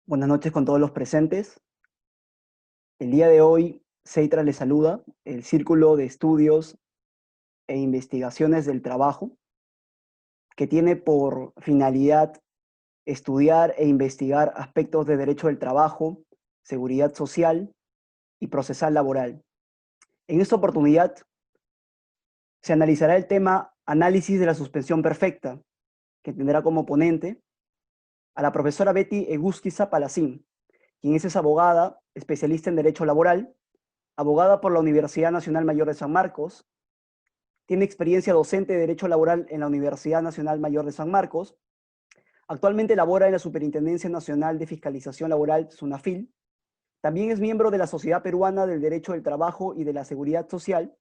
Buenas noches con todos los presentes. El día de hoy, Seitra les saluda, el Círculo de Estudios e Investigaciones del Trabajo, que tiene por finalidad estudiar e investigar aspectos de derecho del trabajo, seguridad social y procesal laboral. En esta oportunidad se analizará el tema análisis de la suspensión perfecta, que tendrá como ponente a la profesora Betty Egusquiza Palacín, quien es abogada, especialista en derecho laboral, abogada por la Universidad Nacional Mayor de San Marcos, tiene experiencia docente de Derecho Laboral en la Universidad Nacional Mayor de San Marcos, actualmente labora en la Superintendencia Nacional de Fiscalización Laboral, SUNAFIL, también es miembro de la Sociedad Peruana del Derecho del Trabajo y de la Seguridad Social,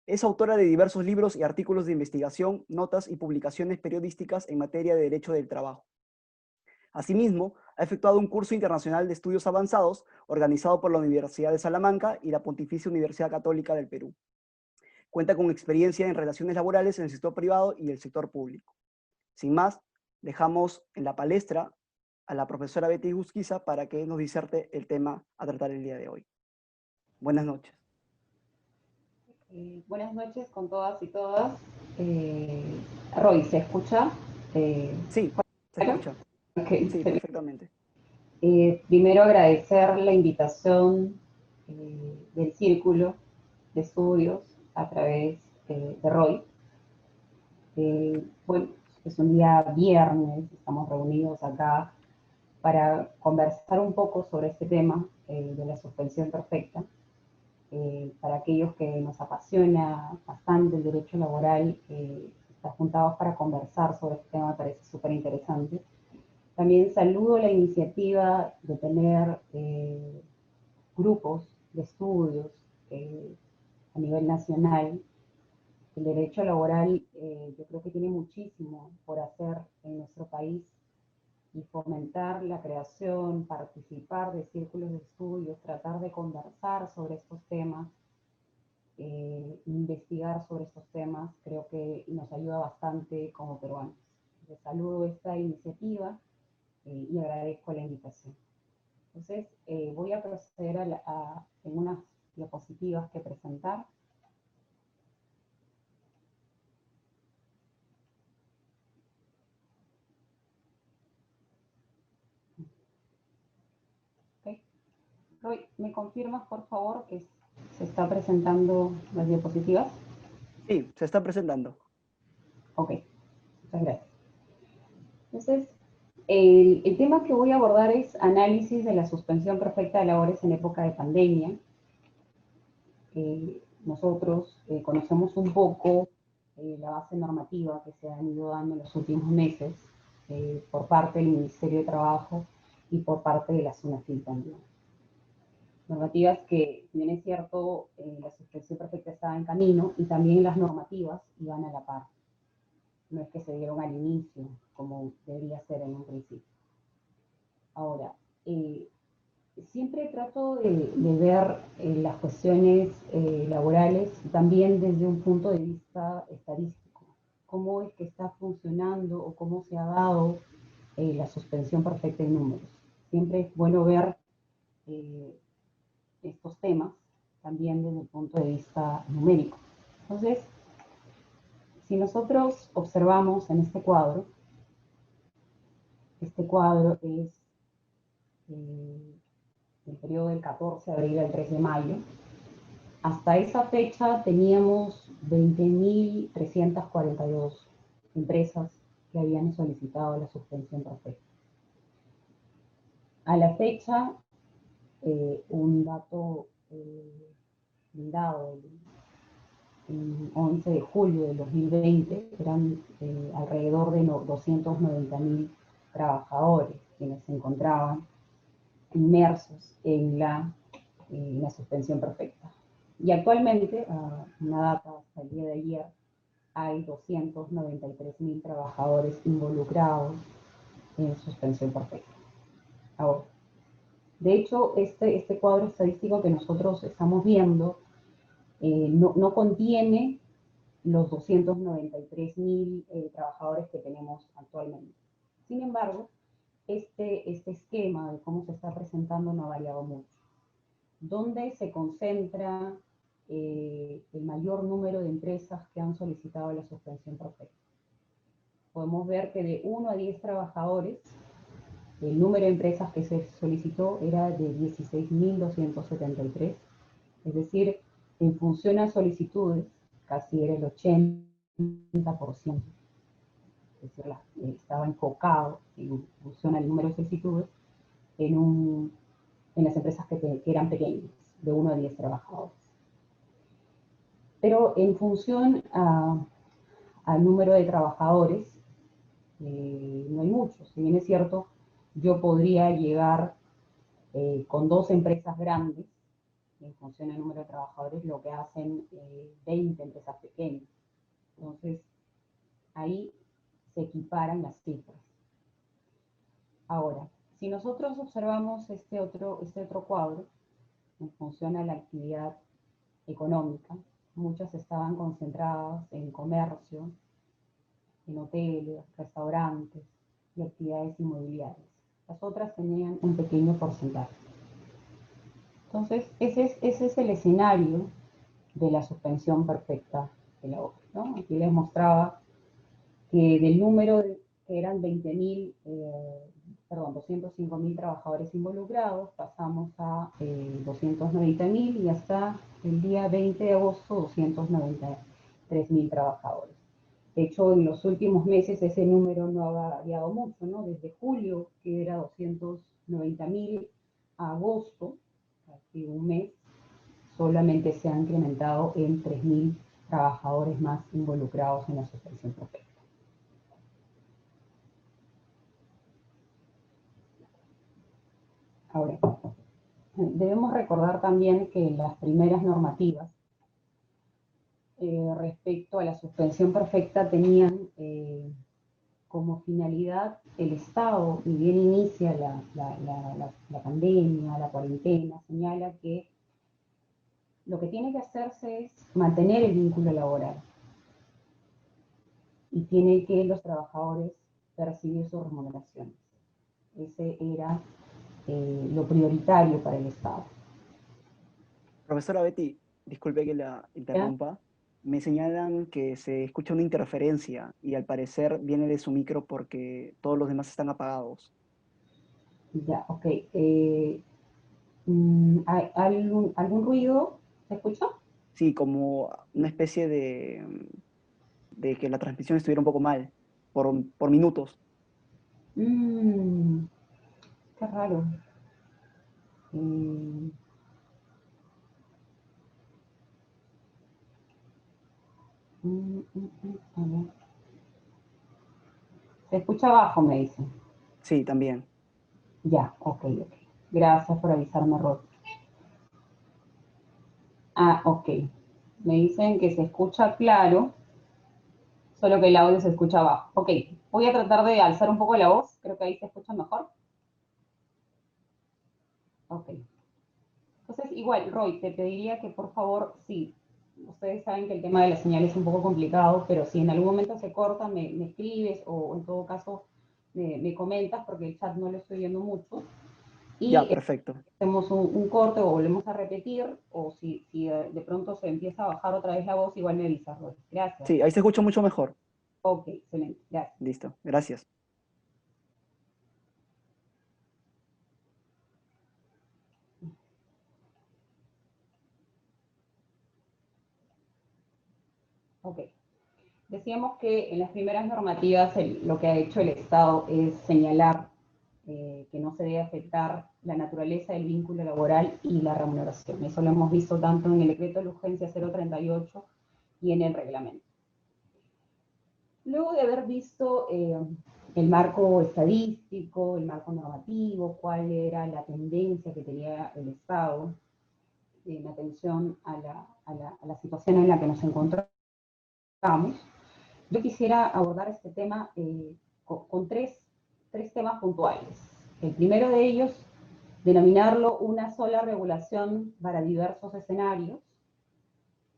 es autora de diversos libros y artículos de investigación, notas y publicaciones periodísticas en materia de derecho del trabajo. Asimismo, ha efectuado un curso internacional de estudios avanzados organizado por la Universidad de Salamanca y la Pontificia Universidad Católica del Perú. Cuenta con experiencia en relaciones laborales en el sector privado y el sector público. Sin más, dejamos en la palestra a la profesora Betty Gusquiza para que nos diserte el tema a tratar el día de hoy. Buenas noches. Buenas noches con todas y todas. Roy, ¿se escucha? Sí, se ¿Bueno? escucha. Okay. Sí, perfectamente. Primero agradecer la invitación del Círculo de Estudios a través de Roy. Bueno, es un día viernes, estamos reunidos acá para conversar un poco sobre este tema de la suspensión perfecta. Para aquellos que nos apasiona bastante el derecho laboral, estar juntados para conversar sobre este tema me parece súper interesante. También saludo la iniciativa de tener grupos de estudios a nivel nacional. El derecho laboral yo creo que tiene muchísimo por hacer en nuestro país y fomentar la creación, participar de círculos de estudios, tratar de conversar sobre estos temas, investigar sobre estos temas, creo que nos ayuda bastante como peruanos. Les saludo esta iniciativa y agradezco la invitación. Entonces, voy a proceder en unas diapositivas que presentar. Okay. Roy, ¿me confirmas, por favor, que se está presentando las diapositivas? Sí, se está presentando. Ok, muchas gracias. Entonces, el tema que voy a abordar es análisis de la suspensión perfecta de labores en época de pandemia. Nosotros conocemos un poco la base normativa que se ha ido dando en los últimos meses por parte del Ministerio de Trabajo y por parte de la SUNAFIL también. Normativas que, si bien es cierto, la suspensión perfecta estaba en camino y también las normativas iban a la par. No es que se dieron al inicio, como debería ser en un principio. Ahora, siempre trato de ver las cuestiones laborales también desde un punto de vista estadístico. Cómo es que está funcionando o cómo se ha dado la suspensión perfecta en números. Siempre es bueno ver estos temas también desde el punto de vista numérico. Entonces, si nosotros observamos en este cuadro es el periodo del 14 de abril al 3 de mayo. Hasta esa fecha teníamos 20.342 empresas que habían solicitado la suspensión perfecta. A la fecha, un dato dado el 11 de julio del 2020, eran alrededor de 290.000 trabajadores quienes se encontraban inmersos en la suspensión perfecta. Y actualmente, una data hasta el día de ayer, hay 293.000 trabajadores involucrados en suspensión perfecta. Ahora, de hecho, este cuadro estadístico que nosotros estamos viendo no contiene los 293.000 trabajadores que tenemos actualmente. Sin embargo, este esquema de cómo se está presentando no ha variado mucho. ¿Dónde se concentra el mayor número de empresas que han solicitado la suspensión perfecta? Podemos ver que de 1 a 10 trabajadores, el número de empresas que se solicitó era de 16.273, es decir, en función a solicitudes, casi era el 80%, es decir, estaba enfocado en función al número de solicitudes en las empresas que eran pequeñas, de 1 a 10 trabajadores. Pero en función al número de trabajadores, no hay mucho. Si bien es cierto, yo podría llegar con 2 empresas grandes, en función al número de trabajadores, lo que hacen 20 empresas pequeñas. Entonces, ahí se equiparan las cifras. Ahora, si nosotros observamos este otro cuadro, en función a la actividad económica, muchas estaban concentradas en comercio, en hoteles, restaurantes y actividades inmobiliarias. Las otras tenían un pequeño porcentaje. Entonces, ese es el escenario de la suspensión perfecta de la obra, ¿no? Aquí les mostraba que del número que eran 205.000 trabajadores involucrados, pasamos a 290.000 y hasta el día 20 de agosto 293.000 trabajadores. De hecho, en los últimos meses ese número no ha variado mucho, ¿no? Desde julio, que era 290.000, a agosto, casi un mes, solamente se ha incrementado en 3.000 trabajadores más involucrados en la suspensión perfecta. Ahora, debemos recordar también que las primeras normativas respecto a la suspensión perfecta tenían como finalidad el Estado, y bien inicia la pandemia, la cuarentena, señala que lo que tiene que hacerse es mantener el vínculo laboral y tiene que los trabajadores percibir sus remuneraciones. Ese era lo prioritario para el Estado. Profesora Betty, disculpe que la ¿Ya? interrumpa. Me señalan que se escucha una interferencia y al parecer viene de su micro porque todos los demás están apagados. Ya, ok. ¿Hay algún ruido? ¿Se escucha? Sí, como una especie de que la transmisión estuviera un poco mal por minutos. Mm, qué raro. Mm, a ver. Se escucha bajo, me dicen. Sí, también. Ya, ok, ok. Gracias por avisarme, Rod. Ah, ok. Me dicen que se escucha claro, solo que el audio se escucha bajo. Ok, voy a tratar de alzar un poco la voz. Creo que ahí se escucha mejor. Ok. Entonces, igual, Roy, te pediría que por favor, sí, ustedes saben que el tema de la señal es un poco complicado, pero si en algún momento se corta, me escribes o en todo caso me comentas porque el chat no lo estoy viendo mucho. Ya, Y perfecto. hacemos un corte o volvemos a repetir, o si de pronto se empieza a bajar otra vez la voz, igual me avisas, Roy. Gracias. Sí, ahí se escucha mucho mejor. Ok, excelente. Gracias. Listo, gracias. Ok. Decíamos que en las primeras normativas lo que ha hecho el Estado es señalar que no se debe afectar la naturaleza del vínculo laboral y la remuneración. Eso lo hemos visto tanto en el decreto de urgencia 038 y en el reglamento. Luego de haber visto el marco estadístico, el marco normativo, cuál era la tendencia que tenía el Estado en atención a la situación en la que nos encontramos, yo quisiera abordar este tema con tres temas puntuales. El primero de ellos, denominarlo una sola regulación para diversos escenarios.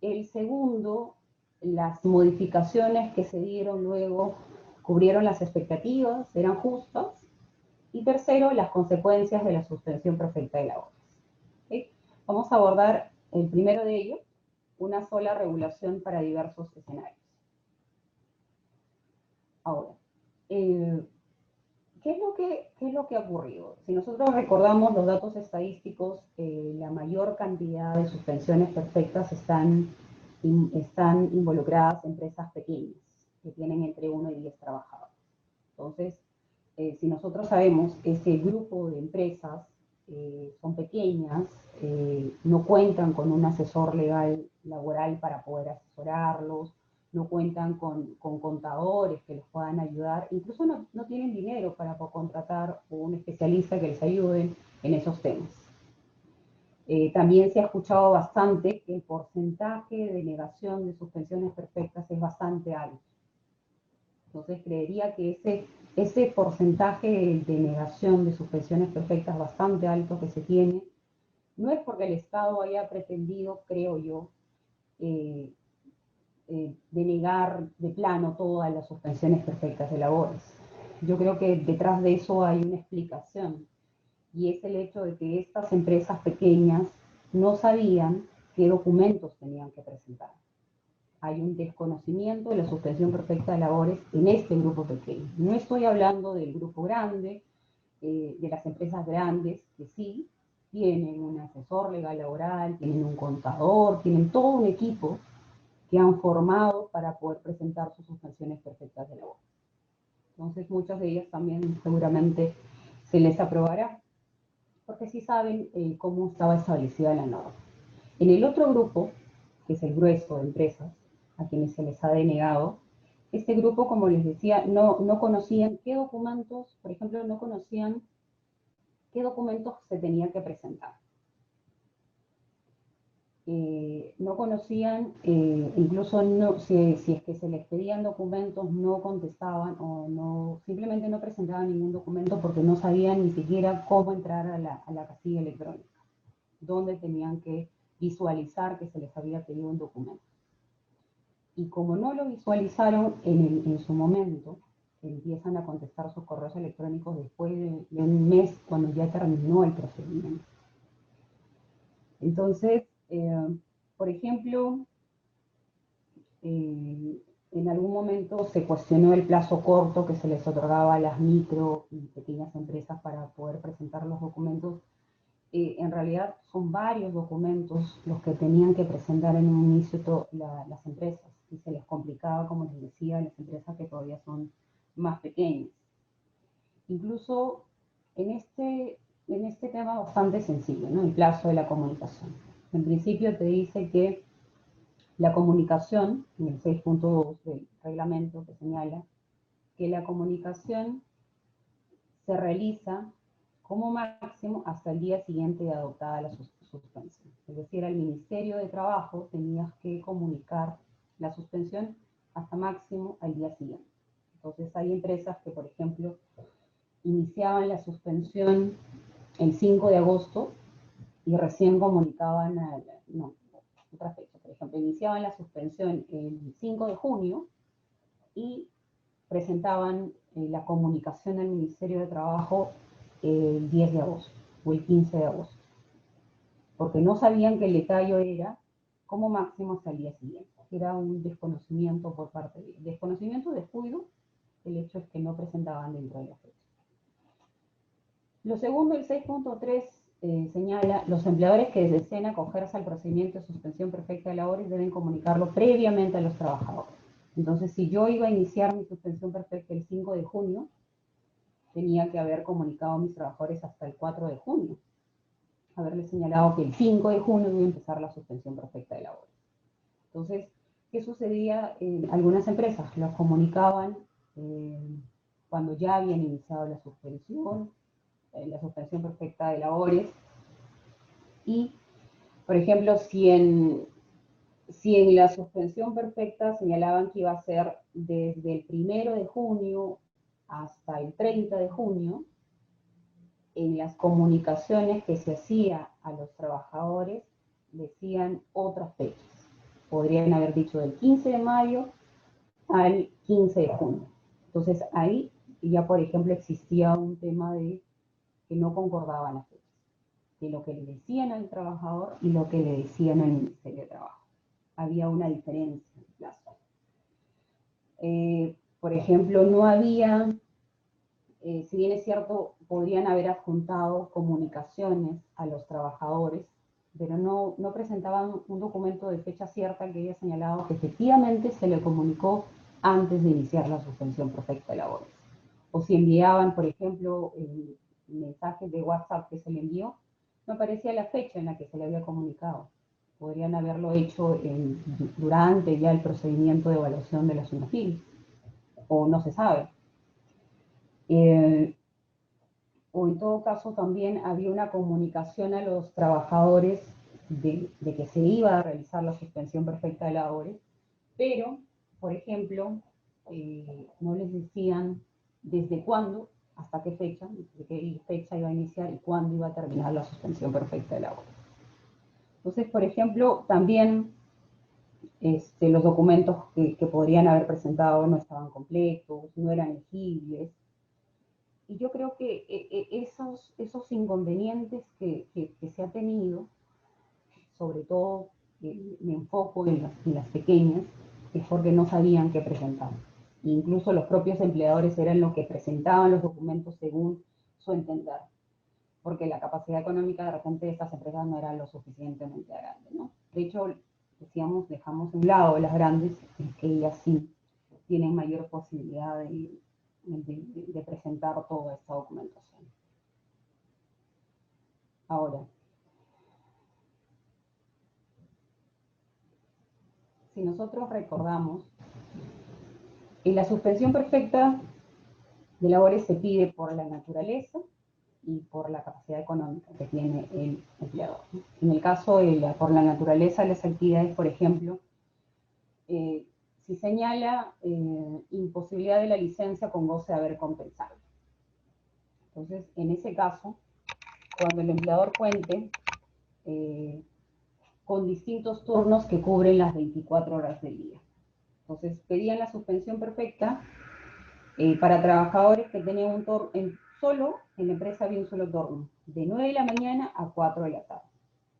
El segundo, las modificaciones que se dieron luego cubrieron las expectativas, eran justas. Y tercero, las consecuencias de la suspensión perfecta de labores. ¿Okay? Vamos a abordar el primero de ellos, una sola regulación para diversos escenarios. Ahora, ¿qué es lo que ha ocurrido? Si nosotros recordamos los datos estadísticos, la mayor cantidad de suspensiones perfectas están involucradas empresas pequeñas, que tienen entre 1 y 10 trabajadores. Entonces, si nosotros sabemos que ese grupo de empresas son pequeñas, no cuentan con un asesor legal laboral para poder asesorarlos, no cuentan con contadores que les puedan ayudar, incluso no tienen dinero para contratar un especialista que les ayude en esos temas. También se ha escuchado bastante que el porcentaje de negación de suspensiones perfectas es bastante alto. Entonces creería que ese porcentaje de negación de suspensiones perfectas bastante alto que se tiene, no es porque el Estado haya pretendido, creo yo, denegar de plano todas las suspensiones perfectas de labores. Yo creo que detrás de eso hay una explicación, y es el hecho de que estas empresas pequeñas no sabían qué documentos tenían que presentar. Hay un desconocimiento de la suspensión perfecta de labores en este grupo pequeño. No estoy hablando del grupo grande, de las empresas grandes, que sí tienen un asesor legal laboral, tienen un contador, tienen todo un equipo que han formado para poder presentar sus suspensiones perfectas de labor. Entonces, muchas de ellas también seguramente se les aprobará, porque sí saben cómo estaba establecida la norma. En el otro grupo, que es el grueso de empresas, a quienes se les ha denegado, este grupo, como les decía, no conocían qué documentos, por ejemplo, no conocían qué documentos se tenían que presentar. No conocían, incluso si es que se les pedían documentos, no contestaban o simplemente no presentaban ningún documento porque no sabían ni siquiera cómo entrar a la casilla electrónica, dónde tenían que visualizar que se les había pedido un documento. Y como no lo visualizaron en su momento, empiezan a contestar sus correos electrónicos después de un mes, cuando ya terminó el procedimiento. Entonces, por ejemplo, en algún momento se cuestionó el plazo corto que se les otorgaba a las micro y pequeñas empresas para poder presentar los documentos. En realidad son varios documentos los que tenían que presentar en un inicio las empresas, y se les complicaba, como les decía, a las empresas que todavía son más pequeñas. Incluso en este tema bastante sencillo, ¿no? El plazo de la comunicación. En principio te dice que la comunicación, en el 6.2 del reglamento, que señala que la comunicación se realiza como máximo hasta el día siguiente de adoptada la suspensión. Es decir, al Ministerio de Trabajo tenías que comunicar la suspensión hasta máximo al día siguiente. Entonces hay empresas que, por ejemplo, iniciaban la suspensión el 5 de agosto y recién comunicaban otra fecha. Por ejemplo, iniciaban la suspensión el 5 de junio y presentaban la comunicación al Ministerio de Trabajo el 10 de agosto o el 15 de agosto, porque no sabían que el detalle era como máximo hasta el día siguiente. Era un desconocimiento por parte de ellos. Desconocimiento, descuido, el hecho es que no presentaban dentro de la fecha. Lo segundo, el 6.3 señala, los empleadores que deseen acogerse al procedimiento de suspensión perfecta de labores deben comunicarlo previamente a los trabajadores. Entonces, si yo iba a iniciar mi suspensión perfecta el 5 de junio, tenía que haber comunicado a mis trabajadores hasta el 4 de junio. Haberles señalado que el 5 de junio iba a empezar la suspensión perfecta de labores. Entonces, ¿qué sucedía en algunas empresas? Los comunicaban cuando ya habían iniciado la suspensión perfecta de labores. Y, por ejemplo, si en la suspensión perfecta señalaban que iba a ser desde el 1 de junio hasta el 30 de junio, en las comunicaciones que se hacía a los trabajadores decían otras fechas. Podrían haber dicho del 15 de mayo al 15 de junio. Entonces ahí y ya, por ejemplo, existía un tema de que no concordaban las fechas, de lo que le decían al trabajador y lo que le decían al Ministerio de Trabajo. Había una diferencia en el plazo. Por ejemplo, no había, si bien es cierto, podrían haber adjuntado comunicaciones a los trabajadores, pero no presentaban un documento de fecha cierta que haya señalado que efectivamente se le comunicó antes de iniciar la suspensión perfecta de labores. O si enviaban, por ejemplo, mensajes de WhatsApp que se le envió, no aparecía la fecha en la que se le había comunicado. Podrían haberlo hecho durante ya el procedimiento de evaluación de la SUNAFIL, o no se sabe. O en todo caso también había una comunicación a los trabajadores de que se iba a realizar la suspensión perfecta de labores, pero, por ejemplo, no les decían desde cuándo, hasta qué fecha, desde qué fecha iba a iniciar y cuándo iba a terminar la suspensión perfecta de labores. Entonces, por ejemplo, también los documentos que podrían haber presentado no estaban completos, no eran legibles. Y yo creo que esos inconvenientes que se ha tenido, sobre todo me enfoco en las pequeñas, es porque no sabían qué presentar. Incluso los propios empleadores eran los que presentaban los documentos según su entender, porque la capacidad económica de repente de estas empresas no era lo suficientemente grande, ¿no? De hecho, decíamos, dejamos a un lado las grandes, que ellas sí tienen mayor posibilidad de presentar toda esta documentación. Ahora, si nosotros recordamos, en la suspensión perfecta de labores se pide por la naturaleza y por la capacidad económica que tiene el empleador. En el caso de por la naturaleza de las actividades, por ejemplo, si señala imposibilidad de la licencia con goce de haber compensado. Entonces, en ese caso, cuando el empleador cuente con distintos turnos que cubren las 24 horas del día. Entonces, pedían la suspensión perfecta para trabajadores que tenían un turno, solo en la empresa había un solo turno, de 9 de la mañana a 4 de la tarde.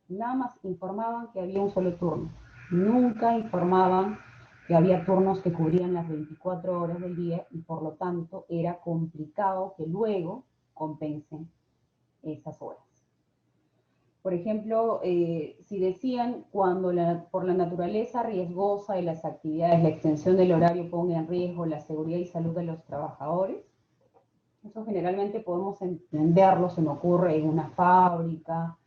Nada más informaban que había un solo turno. Nunca informaban que había turnos que cubrían las 24 horas del día y por lo tanto era complicado que luego compensen esas horas. Por ejemplo, si decían cuando por la naturaleza riesgosa de las actividades, la extensión del horario ponga en riesgo la seguridad y salud de los trabajadores, eso generalmente podemos entenderlo, se me ocurre en una fábrica,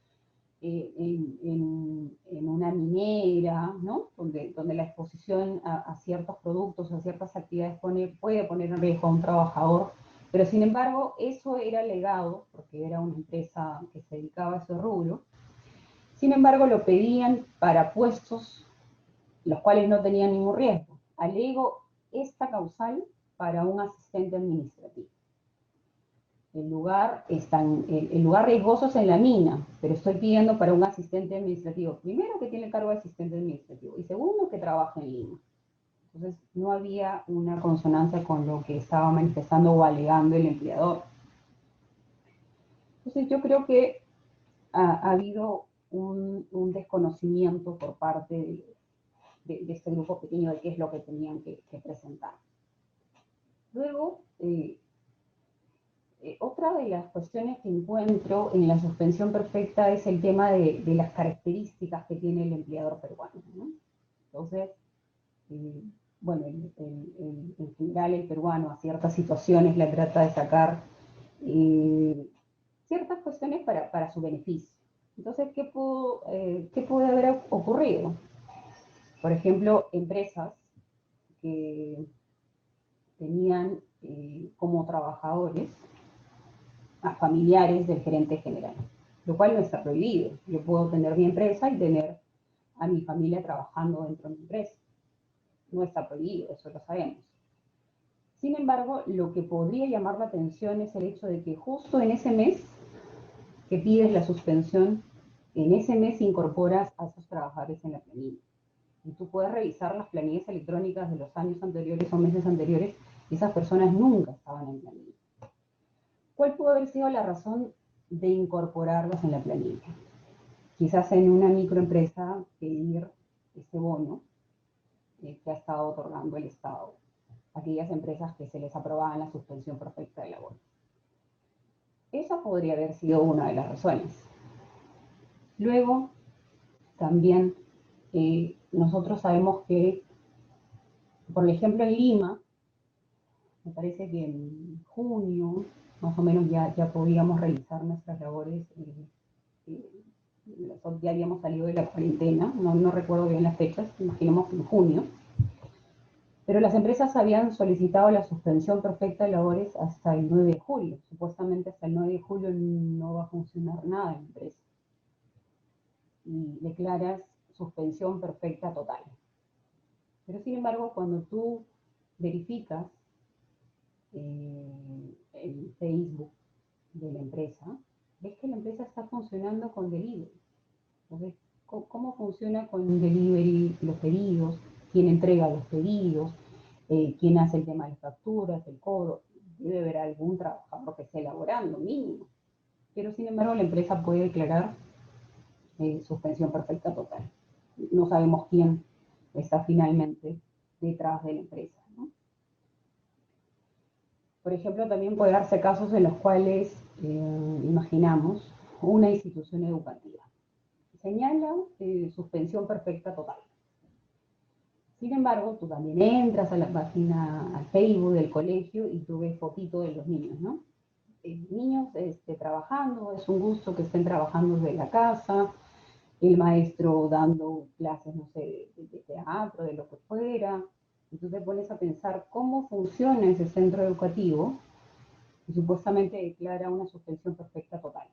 en una minera, ¿no? Donde la exposición a ciertos productos, a ciertas actividades puede poner en riesgo a un trabajador, pero sin embargo eso era legado, porque era una empresa que se dedicaba a ese rubro. Sin embargo, lo pedían para puestos los cuales no tenían ningún riesgo. Alego esta causal para un asistente administrativo. El lugar riesgoso es en la mina, pero estoy pidiendo para un asistente administrativo. Primero, que tiene el cargo de asistente administrativo, y segundo, que trabaja en Lima. Entonces, no había una consonancia con lo que estaba manifestando o alegando el empleador. Entonces, yo creo que ha habido un desconocimiento por parte de este grupo pequeño de qué es lo que tenían que presentar. Luego, otra de las cuestiones que encuentro en la suspensión perfecta es el tema de las características que tiene el empleador peruano, ¿no? Entonces, bueno, en general el peruano a ciertas situaciones le trata de sacar ciertas cuestiones para su beneficio. Entonces, ¿qué puede haber ocurrido? Por ejemplo, empresas que tenían como trabajadores a familiares del gerente general, lo cual no está prohibido. Yo puedo tener mi empresa y tener a mi familia trabajando dentro de mi empresa. No está prohibido, eso lo sabemos. Sin embargo, lo que podría llamar la atención es el hecho de que justo en ese mes que pides la suspensión, en ese mes incorporas a esos trabajadores en la planilla. Y tú puedes revisar las planillas electrónicas de los años anteriores o meses anteriores, y esas personas nunca estaban en planilla. ¿Cuál pudo haber sido la razón de incorporarlos en la planilla? Quizás en una microempresa pedir ese bono que ha estado otorgando el Estado, aquellas empresas que se les aprobaban la suspensión perfecta de labor. Esa podría haber sido una de las razones. Luego, también nosotros sabemos que, por ejemplo, en Lima, me parece que en junio, más o menos, ya podíamos realizar nuestras labores, ya habíamos salido de la cuarentena, no recuerdo bien las fechas, imaginemos que en junio, pero las empresas habían solicitado la suspensión perfecta de labores hasta el 9 de julio. Supuestamente hasta el 9 de julio no va a funcionar nada en la empresa. Y declaras suspensión perfecta total. Pero sin embargo, cuando tú verificas el Facebook de la empresa, ves que la empresa está funcionando con delivery. Entonces, ¿cómo funciona con delivery los pedidos? ¿Quién entrega los pedidos? ¿Quién hace el tema de las facturas, el cobro? Debe haber algún trabajador que esté elaborando, mínimo. Pero sin embargo, la empresa puede declarar suspensión perfecta total. No sabemos quién está finalmente detrás de la empresa, ¿no? Por ejemplo, también puede darse casos en los cuales, imaginamos, una institución educativa señala suspensión perfecta total. Sin embargo, tú también entras a la página, al Facebook del colegio y tú ves fotitos de los niños, ¿no? Niños trabajando, es un gusto que estén trabajando desde la casa, el maestro dando clases, no sé, de teatro, de lo que fuera, y tú te pones a pensar cómo funciona ese centro educativo y supuestamente declara una suspensión perfecta total.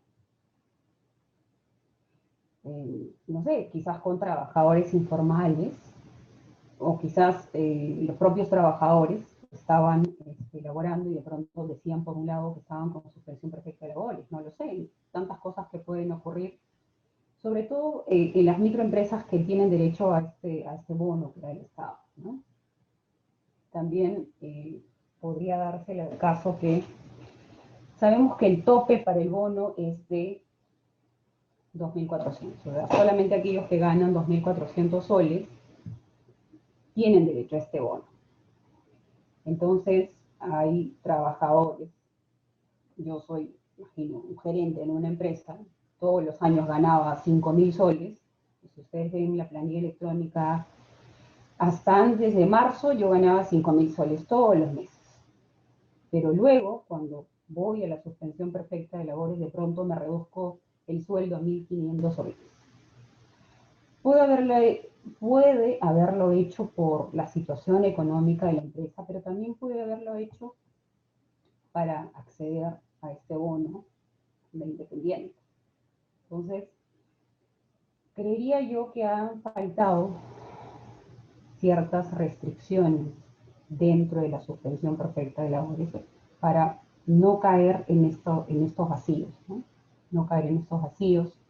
No sé, quizás con trabajadores informales, o quizás los propios trabajadores estaban elaborando y de pronto decían por un lado que estaban con suspensión perfecta de labores, no lo sé, tantas cosas que pueden ocurrir, sobre todo en las microempresas que tienen derecho a este bono que da el Estado, ¿no? También podría darse el caso que sabemos que el tope para el bono es de 2.400, ¿verdad? Solamente aquellos que ganan 2.400 soles tienen derecho a este bono. Entonces, hay trabajadores, yo soy, imagino, un gerente en una empresa, todos los años ganaba 5.000 soles, y si ustedes ven la planilla electrónica, hasta antes de marzo yo ganaba 5.000 soles todos los meses. Pero luego, cuando voy a la suspensión perfecta de labores, de pronto me reduzco el sueldo a 1.500 soles. Puede haberlo hecho por la situación económica de la empresa, pero también puede haberlo hecho para acceder a este bono de independiente. Entonces, creería yo que han faltado ciertas restricciones dentro de la suspensión perfecta de labores para no caer en estos vacíos, ¿no? No caer en estos vacíos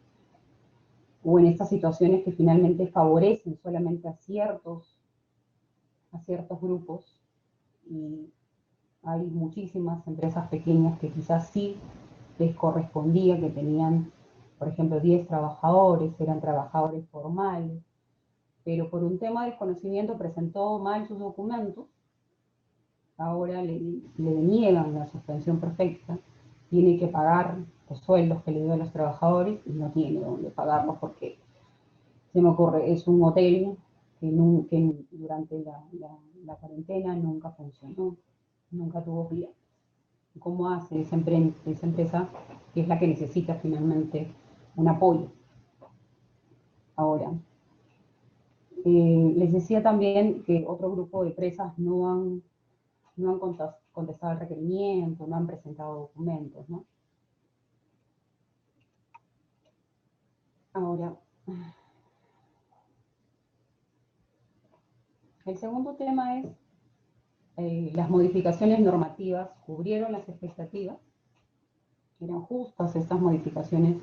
o en estas situaciones que finalmente favorecen solamente a ciertos grupos, y hay muchísimas empresas pequeñas que quizás sí les correspondía, que tenían, por ejemplo, 10 trabajadores, eran trabajadores formales, pero por un tema de desconocimiento presentó mal sus documentos, ahora le deniegan la suspensión perfecta, tiene que pagar los sueldos que le dio a los trabajadores y no tiene dónde pagarlos porque, se me ocurre, es un hotel que durante la cuarentena nunca funcionó, nunca tuvo clientes. ¿Cómo hace esa empresa, que es la que necesita finalmente un apoyo? Ahora, les decía también que otro grupo de empresas no han contestado el requerimiento, no han presentado documentos, ¿no? Ahora, el segundo tema es las modificaciones normativas. ¿Cubrieron las expectativas? ¿Eran justas estas modificaciones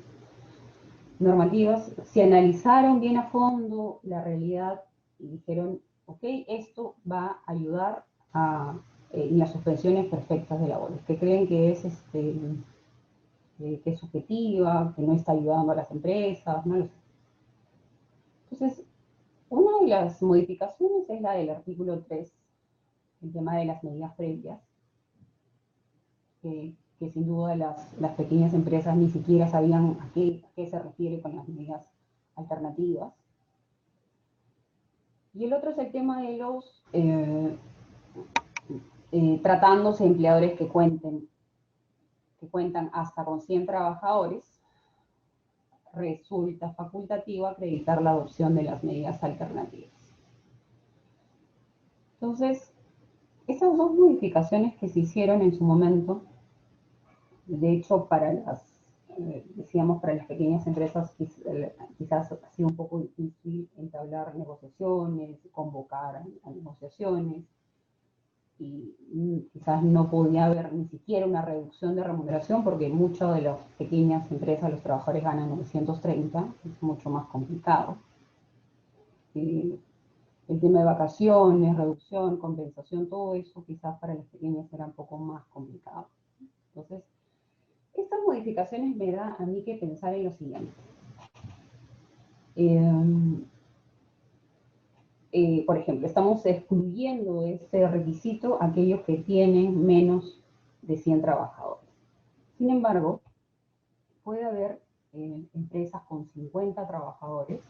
normativas? ¿Se analizaron bien a fondo la realidad y dijeron, ok, esto va a ayudar a ni las suspensiones perfectas de labores, que creen que es subjetiva, que no está ayudando a las empresas, no lo sé. Entonces, una de las modificaciones es la del artículo 3, el tema de las medidas previas, que sin duda las pequeñas empresas ni siquiera sabían a qué se refiere con las medidas alternativas. Y el otro es el tema de los tratándose de empleadores que cuentan hasta con 100 trabajadores, resulta facultativo acreditar la adopción de las medidas alternativas. Entonces, esas dos modificaciones que se hicieron en su momento, de hecho, decíamos, para las pequeñas empresas quizás ha sido un poco difícil entablar negociaciones, convocar a negociaciones, y quizás no podía haber ni siquiera una reducción de remuneración porque muchas de las pequeñas empresas, los trabajadores ganan 930, es mucho más complicado. El tema de vacaciones, reducción, compensación, todo eso quizás para las pequeñas era un poco más complicado. Entonces, estas modificaciones me da a mí que pensar en lo siguiente. Por ejemplo, estamos excluyendo de este requisito a aquellos que tienen menos de 100 trabajadores. Sin embargo, puede haber empresas con 50 trabajadores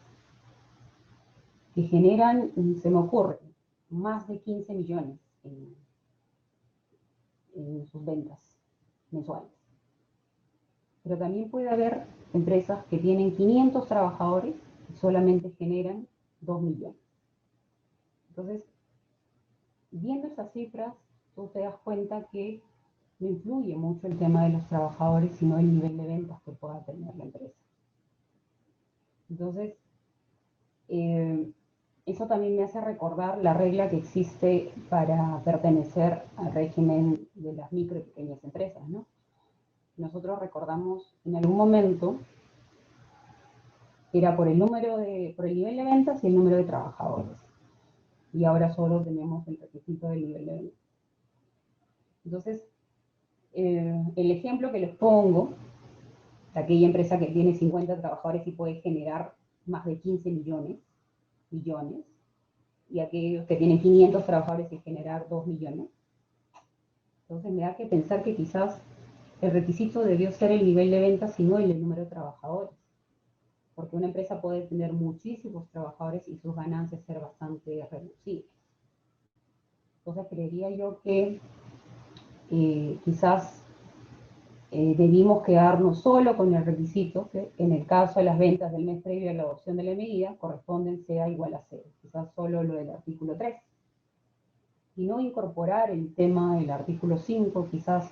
que generan, se me ocurre, más de 15 millones en sus ventas mensuales. Pero también puede haber empresas que tienen 500 trabajadores y solamente generan 2 millones. Entonces, viendo esas cifras, tú te das cuenta que no influye mucho el tema de los trabajadores, sino el nivel de ventas que pueda tener la empresa. Entonces, eso también me hace recordar la regla que existe para pertenecer al régimen de las micro y pequeñas empresas, ¿no? Nosotros recordamos en algún momento era por el nivel de ventas y el número de trabajadores. Y ahora solo tenemos el requisito del nivel de ventas. Entonces, el ejemplo que les pongo, de aquella empresa que tiene 50 trabajadores y puede generar más de 15 millones, y aquellos que tienen 500 trabajadores y generar 2 millones. Entonces me da que pensar que quizás el requisito debió ser el nivel de ventas y no el número de trabajadores. Porque una empresa puede tener muchísimos trabajadores y sus ganancias ser bastante reducidas. Entonces creería yo que quizás debimos quedarnos solo con el requisito que en el caso de las ventas del mes previo a la adopción de la medida corresponden sea igual a 0, quizás solo lo del artículo 3. Y no incorporar el tema del artículo 5, quizás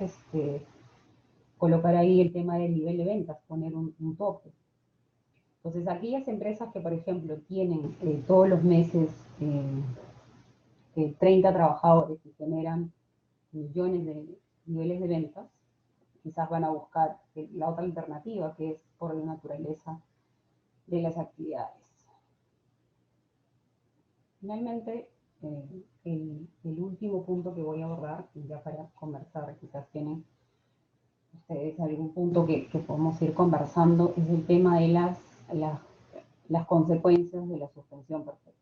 colocar ahí el tema del nivel de ventas, poner un tope. Entonces, aquellas empresas que, por ejemplo, tienen todos los meses 30 trabajadores y generan millones de niveles de ventas, quizás van a buscar la otra alternativa, que es por la naturaleza de las actividades. Finalmente, el último punto que voy a abordar, ya para conversar, quizás tienen ustedes algún punto que podemos ir conversando, es el tema de las consecuencias de la suspensión perfecta.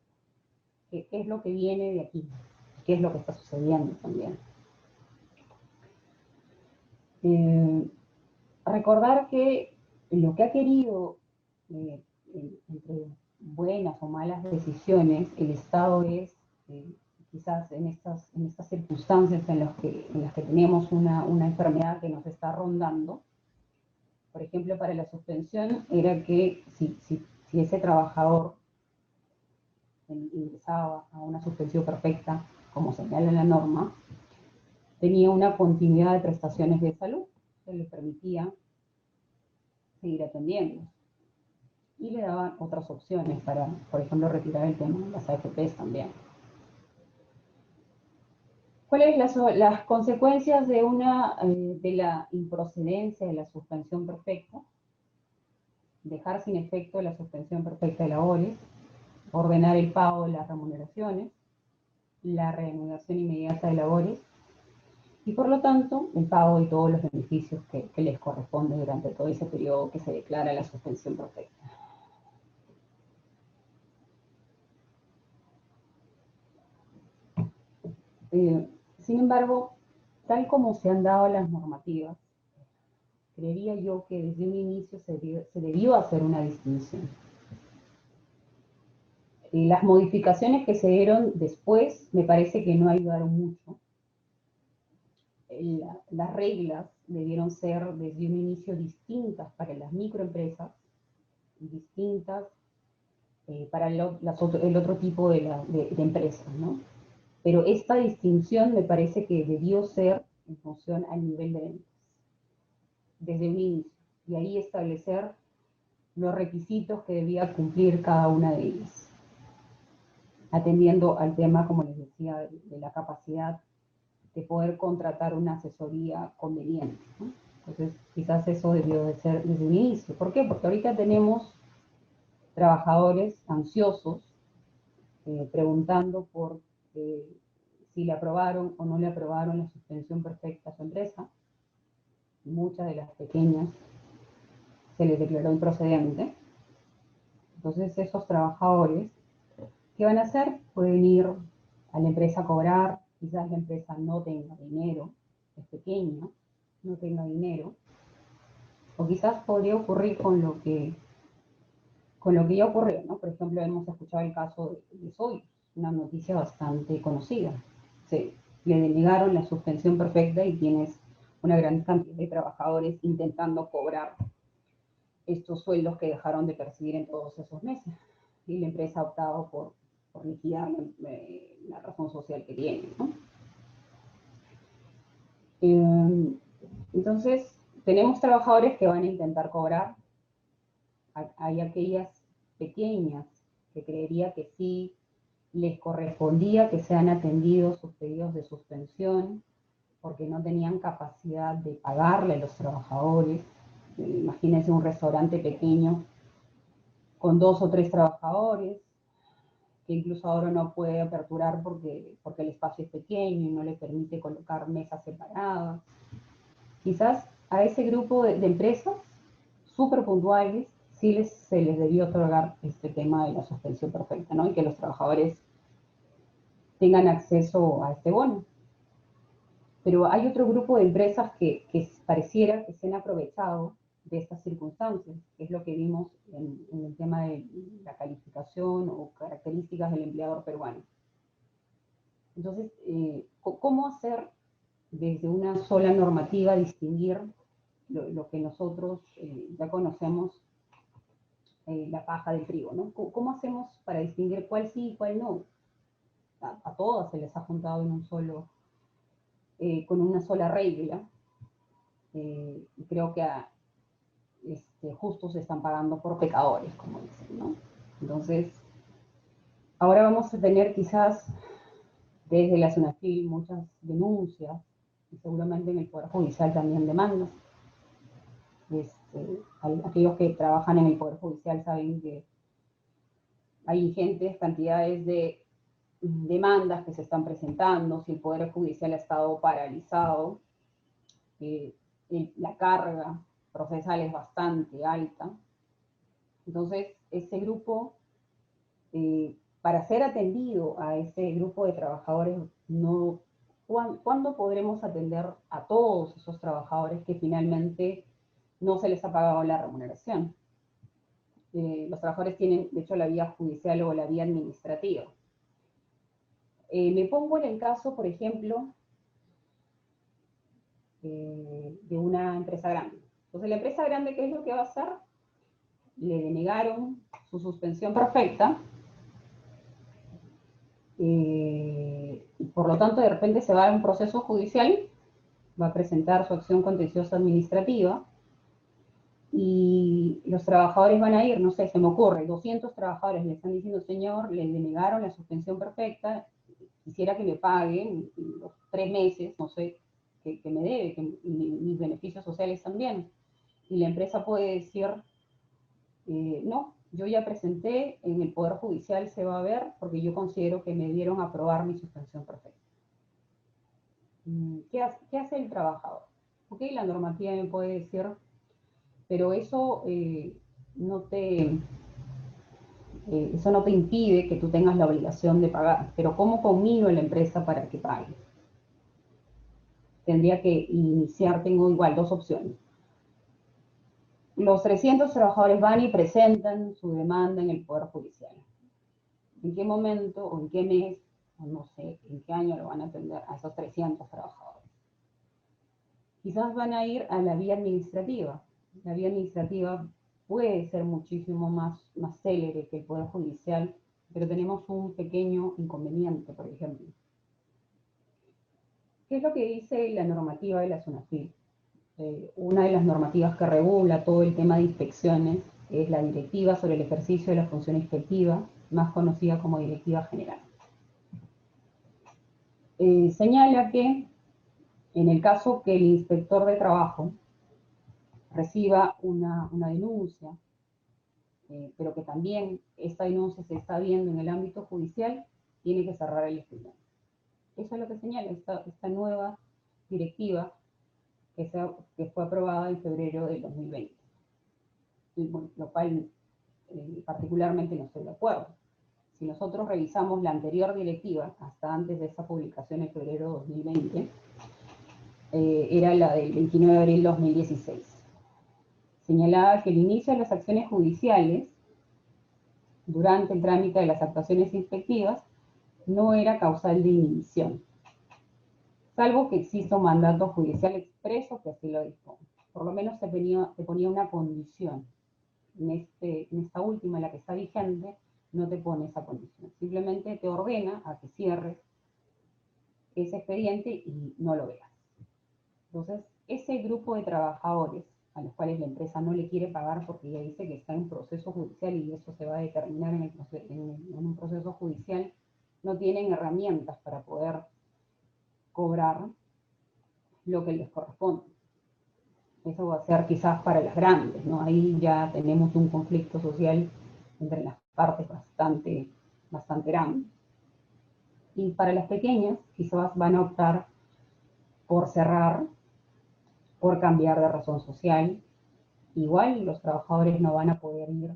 ¿Qué es lo que viene de aquí? ¿Qué es lo que está sucediendo también? Recordar que lo que ha querido, entre buenas o malas decisiones, el Estado es, quizás en estas circunstancias en las que tenemos una enfermedad que nos está rondando, por ejemplo, para la suspensión, era que si ese trabajador ingresaba a una suspensión perfecta, como señala la norma, tenía una continuidad de prestaciones de salud que le permitía seguir atendiendo. Y le daban otras opciones para, por ejemplo, retirar el tema de las AFPs también. ¿Cuáles son las consecuencias de la improcedencia de la suspensión perfecta? Dejar sin efecto la suspensión perfecta de labores, ordenar el pago de las remuneraciones, la reanudación inmediata de labores y por lo tanto el pago de todos los beneficios que les corresponde durante todo ese periodo que se declara la suspensión perfecta. Sin embargo, tal como se han dado las normativas, creería yo que desde un inicio se debió hacer una distinción. Las modificaciones que se dieron después me parece que no ayudaron mucho. Las reglas debieron ser desde un inicio distintas para las microempresas y distintas para el otro tipo de empresas, ¿no? Pero esta distinción me parece que debió ser en función al nivel de ventas, desde un inicio, y ahí establecer los requisitos que debía cumplir cada una de ellas, atendiendo al tema, como les decía, de la capacidad de poder contratar una asesoría conveniente, ¿no? Entonces, quizás eso debió de ser desde un inicio. ¿Por qué? Porque ahorita tenemos trabajadores ansiosos preguntando por si le aprobaron o no le aprobaron la suspensión perfecta a su empresa. Muchas de las pequeñas se les declaró improcedente. Entonces, esos trabajadores, ¿qué van a hacer? Pueden ir a la empresa a cobrar, quizás la empresa no tenga dinero, es pequeña, no tenga dinero, o quizás podría ocurrir con lo que ya ocurrió, ¿no? Por ejemplo, hemos escuchado el caso de Soy, una noticia bastante conocida. Le denegaron la suspensión perfecta y tienes una gran cantidad de trabajadores intentando cobrar estos sueldos que dejaron de percibir en todos esos meses. Y la empresa ha optado por liquidar la razón social que tiene, ¿no? Entonces, tenemos trabajadores que van a intentar cobrar. Hay aquellas pequeñas que creería que sí les correspondía que sean atendidos sus pedidos de suspensión porque no tenían capacidad de pagarle a los trabajadores. Imagínense un restaurante pequeño con 2 o 3 trabajadores, que incluso ahora no puede aperturar porque el espacio es pequeño y no le permite colocar mesas separadas. Quizás a ese grupo de empresas súper puntuales sí se les debió otorgar este tema de la suspensión perfecta, ¿no? Y que los trabajadores tengan acceso a este bono. Pero hay otro grupo de empresas que pareciera que se han aprovechado de estas circunstancias, que es lo que vimos en el tema de la calificación o características del empleador peruano. Entonces, ¿cómo hacer desde una sola normativa distinguir lo que nosotros ya conocemos, la paja del trigo, ¿no? ¿Cómo hacemos para distinguir cuál sí y cuál no? A todas se les ha juntado en un solo, con una sola regla. Y creo que justos se están pagando por pecadores, como dicen, ¿no? Entonces, ahora vamos a tener quizás desde la SUNAFIL muchas denuncias y seguramente en el Poder Judicial también demandas. Aquellos que trabajan en el Poder Judicial saben que hay ingentes cantidades de demandas que se están presentando, si el Poder Judicial ha estado paralizado, la carga procesal es bastante alta. Entonces, ese grupo, para ser atendido a ese grupo de trabajadores, ¿cuándo podremos atender a todos esos trabajadores que finalmente no se les ha pagado la remuneración? Los trabajadores tienen, de hecho, la vía judicial o la vía administrativa. Me pongo en el caso, por ejemplo, de una empresa grande. Entonces, la empresa grande, ¿qué es lo que va a hacer? Le denegaron su suspensión perfecta, por lo tanto, de repente se va a un proceso judicial, va a presentar su acción contenciosa administrativa, y los trabajadores van a ir, no sé, se me ocurre, 200 trabajadores le están diciendo, señor, le denegaron la suspensión perfecta, quisiera que me paguen los 3 meses, no sé, que me debe, mis beneficios sociales también. Y la empresa puede decir, no, yo ya presenté, en el Poder Judicial se va a ver, porque yo considero que me dieron a aprobar mi suspensión perfecta. ¿Qué hace el trabajador? Ok, la normativa me puede decir, pero no te, eso no te impide que tú tengas la obligación de pagar. Pero ¿cómo combino la empresa para que pague? Tendría que iniciar, tengo igual dos opciones. Los 300 trabajadores van y presentan su demanda en el Poder Judicial. ¿En qué momento o en qué mes, o no sé, en qué año lo van a atender a esos 300 trabajadores? Quizás van a ir a la vía administrativa. La vía administrativa puede ser muchísimo más célere que el Poder Judicial, pero tenemos un pequeño inconveniente, por ejemplo. ¿Qué es lo que dice la normativa de la SUNAFIL? Una de las normativas que regula todo el tema de inspecciones es la Directiva sobre el ejercicio de la función inspectiva, más conocida como Directiva General. Señala que en el caso que el inspector de trabajo reciba una denuncia, pero que también esta denuncia se está viendo en el ámbito judicial, tiene que cerrar el expediente. Eso es lo que señala esta nueva directiva que fue aprobada en febrero del 2020. Y, bueno, lo cual particularmente no estoy de acuerdo. Si nosotros revisamos la anterior directiva, hasta antes de esa publicación en febrero de 2020, era la del 29 de abril de 2016. Señalaba que el inicio de las acciones judiciales durante el trámite de las actuaciones inspectivas no era causal de inhibición, salvo que exista un mandato judicial expreso que así lo dispone. Por lo menos se ponía una condición. En esta última, la que está vigente, no te pone esa condición. Simplemente te ordena a que cierres ese expediente y no lo veas. Entonces, ese grupo de trabajadores a los cuales la empresa no le quiere pagar porque ya dice que está en un proceso judicial y eso se va a determinar en un proceso judicial, no tienen herramientas para poder cobrar lo que les corresponde. Eso va a ser quizás para las grandes, ¿no? Ahí ya tenemos un conflicto social entre las partes bastante grande. Y para las pequeñas, quizás van a optar por cerrar, por cambiar de razón social. Igual los trabajadores no van a poder ir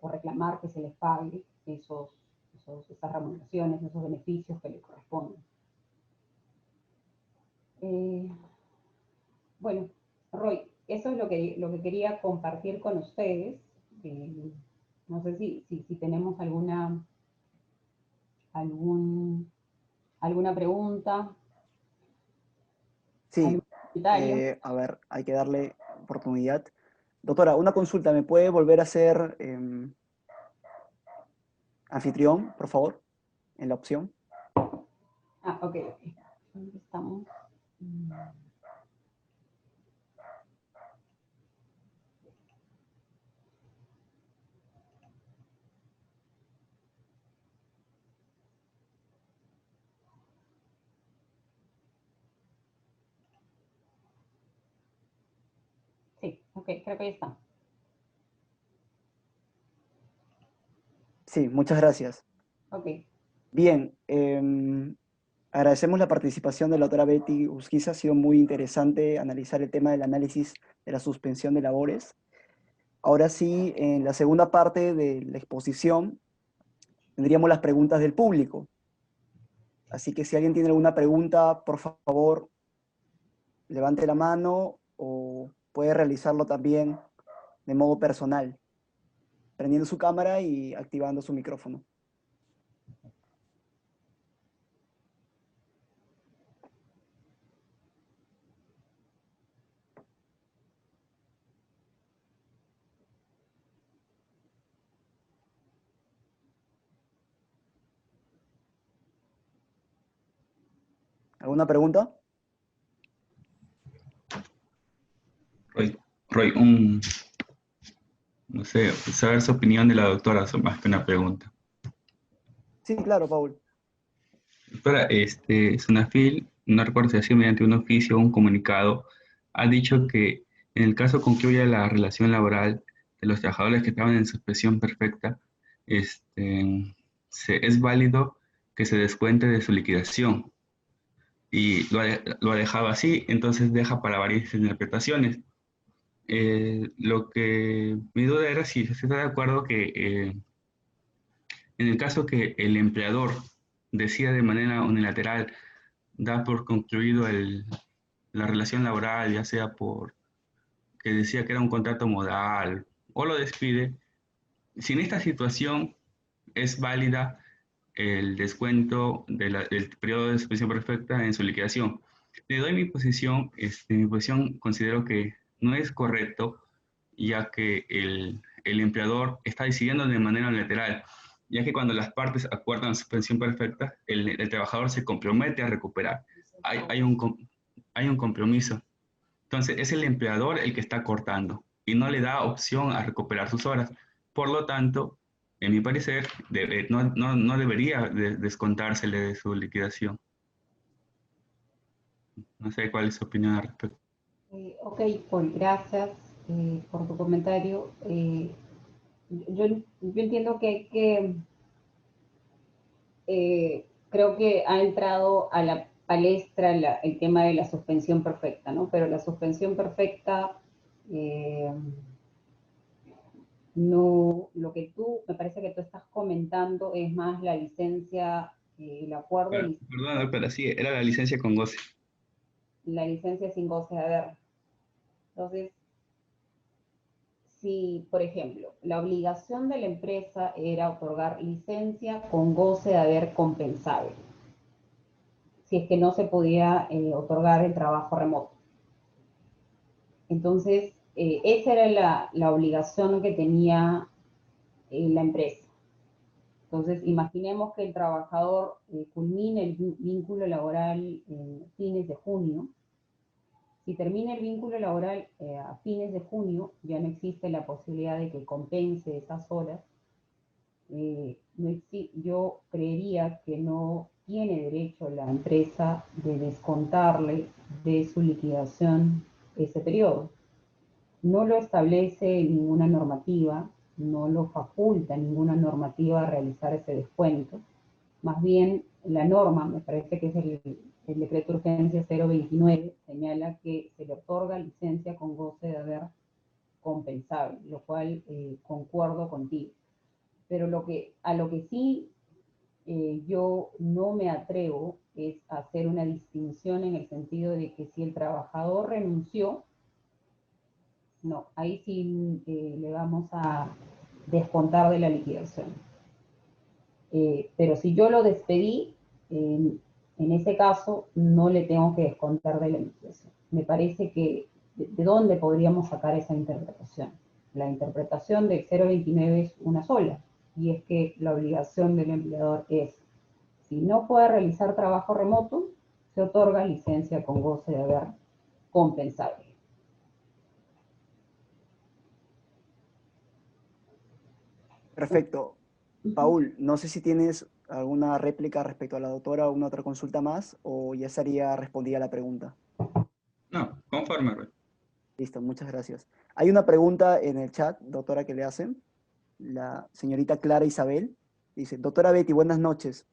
o reclamar que se les pague esas remuneraciones, esos beneficios que les corresponden. Bueno, Roy, eso es lo que quería compartir con ustedes. No sé si tenemos alguna pregunta, Sí, algún comentario. a ver, hay que darle oportunidad. Doctora, una consulta, ¿me puede volver a ser anfitrión, por favor, en la opción? Ok. ¿Dónde estamos? Sí, ok, creo que ahí está. Sí, muchas gracias. Ok. Bien, agradecemos la participación de la doctora Betty Usquiza. Ha sido muy interesante analizar el tema del análisis de la suspensión de labores. Ahora sí, en la segunda parte de la exposición, tendríamos las preguntas del público. Así que si alguien tiene alguna pregunta, por favor, levante la mano o puede realizarlo también de modo personal, prendiendo su cámara y activando su micrófono. ¿Alguna pregunta? Roy, no sé, saber su opinión de la doctora, más que una pregunta. Sí, claro, Paul. Doctora, Sunafil, no recuerdo si ha sido mediante un oficio o un comunicado, ha dicho que en el caso concluya la relación laboral de los trabajadores que estaban en suspensión perfecta, es válido que se descuente de su liquidación. y lo ha dejado así, entonces deja para varias interpretaciones. Lo que mi duda era si se está de acuerdo que en el caso que el empleador decida de manera unilateral, da por concluido la relación laboral, ya sea por que decía que era un contrato modal o lo despide, si en esta situación es válida el descuento del periodo de suspensión perfecta en su liquidación. Le doy mi posición, mi posición considero que no es correcto, ya que el empleador está decidiendo de manera unilateral, ya que cuando las partes acuerdan suspensión perfecta, el trabajador se compromete a recuperar. Hay un compromiso. Entonces es el empleador el que está cortando y no le da opción a recuperar sus horas. Por lo tanto, en mi parecer, no debería descontársele de su liquidación. No sé cuál es su opinión al respecto. Ok, Paul, gracias por tu comentario. Yo entiendo que hay que, creo que ha entrado a la palestra el tema de la suspensión perfecta, ¿no? Pero la suspensión perfecta, no, lo que tú, me parece que tú estás comentando es más la licencia, el acuerdo, Perdón, pero sí, era la licencia con goce. la licencia sin goce de haber. Entonces, si, por ejemplo, la obligación de la empresa era otorgar licencia con goce de haber compensable, si es que no se podía otorgar el trabajo remoto. Entonces, esa era la obligación que tenía la empresa. Entonces, imaginemos que el trabajador culmine el vínculo laboral en fines de junio. Si termina el vínculo laboral a fines de junio, ya no existe la posibilidad de que compense esas horas. Yo creería que no tiene derecho la empresa de descontarle de su liquidación ese periodo. No lo establece ninguna normativa, no lo faculta ninguna normativa a realizar ese descuento. Más bien, la norma, me parece que es el decreto de urgencia 029, señala que se le otorga licencia con goce de haber compensable, lo cual concuerdo contigo. Pero a lo que sí yo no me atrevo es a hacer una distinción en el sentido de que si el trabajador renunció, no, ahí sí le vamos a descontar de la liquidación. Pero si yo lo despedí, en ese caso no le tengo que descontar de la liquidación. Me parece que de dónde podríamos sacar esa interpretación. La interpretación del 029 es una sola, y es que la obligación del empleador es, si no puede realizar trabajo remoto, se otorga licencia con goce de haber compensable. Perfecto. Paul, no sé si tienes alguna réplica respecto a la doctora o una otra consulta más, o ya estaría respondida la pregunta. No, conforme, Rey. Listo, muchas gracias. Hay una pregunta en el chat, doctora, que le hacen. La señorita Clara Isabel dice: doctora Betty, buenas noches.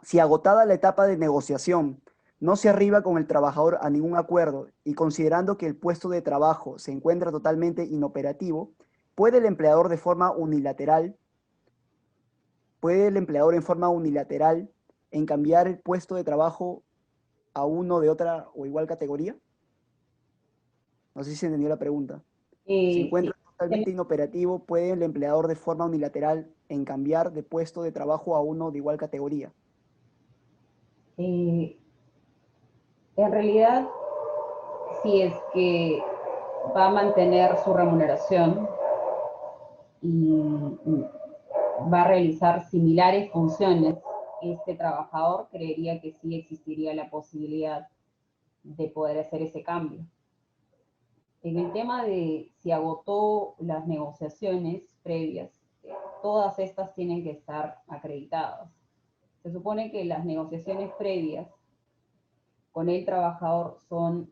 Si agotada la etapa de negociación, no se arriba con el trabajador a ningún acuerdo y considerando que el puesto de trabajo se encuentra totalmente inoperativo, ¿puede el empleador de forma unilateral ¿Puede el empleador en forma unilateral en cambiar el puesto de trabajo a uno de otra o igual categoría? No sé si se entendió la pregunta. Se Sí. encuentra totalmente inoperativo, ¿puede el empleador de forma unilateral en cambiar de puesto de trabajo a uno de igual categoría? En realidad, si es que va a mantener su remuneración y va a realizar similares funciones, este trabajador creería que sí existiría la posibilidad de poder hacer ese cambio. En el tema de si agotó las negociaciones previas, todas estas tienen que estar acreditadas. Se supone que las negociaciones previas con el trabajador son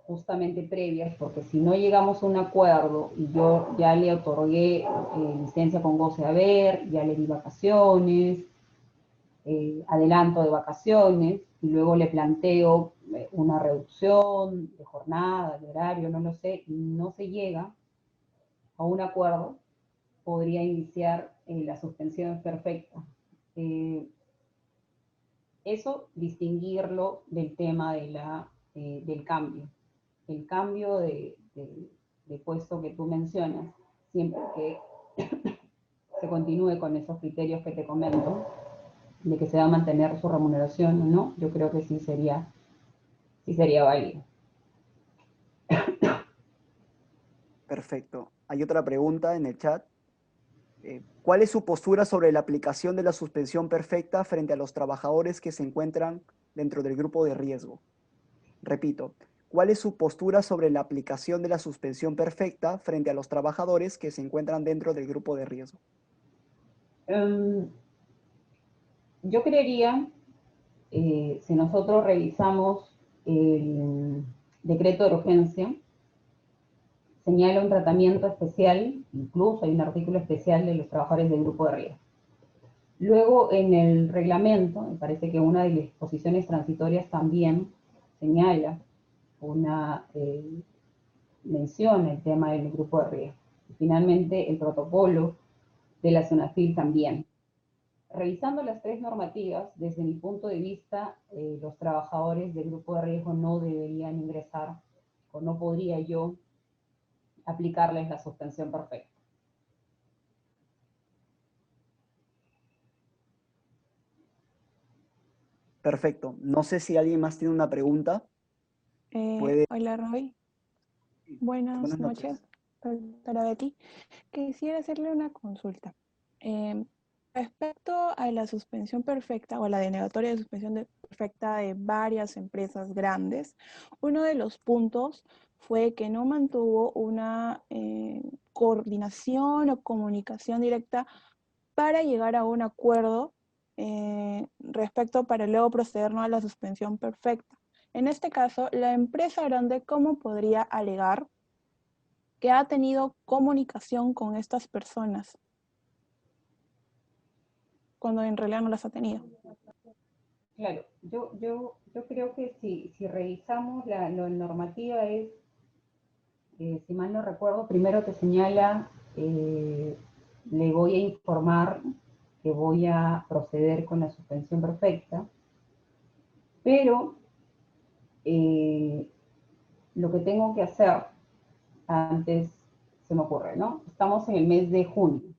justamente previas, porque si no llegamos a un acuerdo y yo ya le otorgué licencia con goce de haber, ya le di vacaciones, adelanto de vacaciones, y luego le planteo una reducción de jornada, de horario, no lo sé, y no se llega a un acuerdo, podría iniciar la suspensión perfecta. Eso, distinguirlo del tema del cambio. El cambio de puesto que tú mencionas, siempre que se continúe con esos criterios que te comento, de que se va a mantener su remuneración o no, yo creo que sí sería válido. Perfecto. Hay otra pregunta en el chat. ¿Cuál es su postura sobre la aplicación de la suspensión perfecta frente a los trabajadores que se encuentran dentro del grupo de riesgo? Repito, ¿cuál es su postura sobre la aplicación de la suspensión perfecta frente a los trabajadores que se encuentran dentro del grupo de riesgo? Yo creería, si nosotros revisamos el decreto de urgencia, señala un tratamiento especial, incluso hay un artículo especial de los trabajadores del grupo de riesgo. Luego, en el reglamento, me parece que una de las disposiciones transitorias también señala una mención el tema del grupo de riesgo. Y finalmente, el protocolo de la SUNAFIL también. Revisando las tres normativas, desde mi punto de vista, los trabajadores del grupo de riesgo no deberían ingresar, o no podría yo aplicarles la suspensión perfecta. Perfecto. No sé si alguien más tiene una pregunta. Puede. Hola Roy, buenas Buenas noches, noches. doctora Betty. Quisiera hacerle una consulta. Eh, Respecto a la suspensión perfecta o a la denegatoria de suspensión perfecta de varias empresas grandes, uno de los puntos fue que no mantuvo una coordinación o comunicación directa para llegar a un acuerdo respecto para luego proceder, ¿no?, a la suspensión perfecta. En este caso, la empresa grande, ¿cómo podría alegar que ha tenido comunicación con estas personas cuando en realidad no las ha tenido? Claro, yo creo que si revisamos la normativa es, si mal no recuerdo, primero te señala, le voy a informar que voy a proceder con la suspensión perfecta, pero lo que tengo que hacer antes, se me ocurre, ¿no? Estamos en el mes de junio.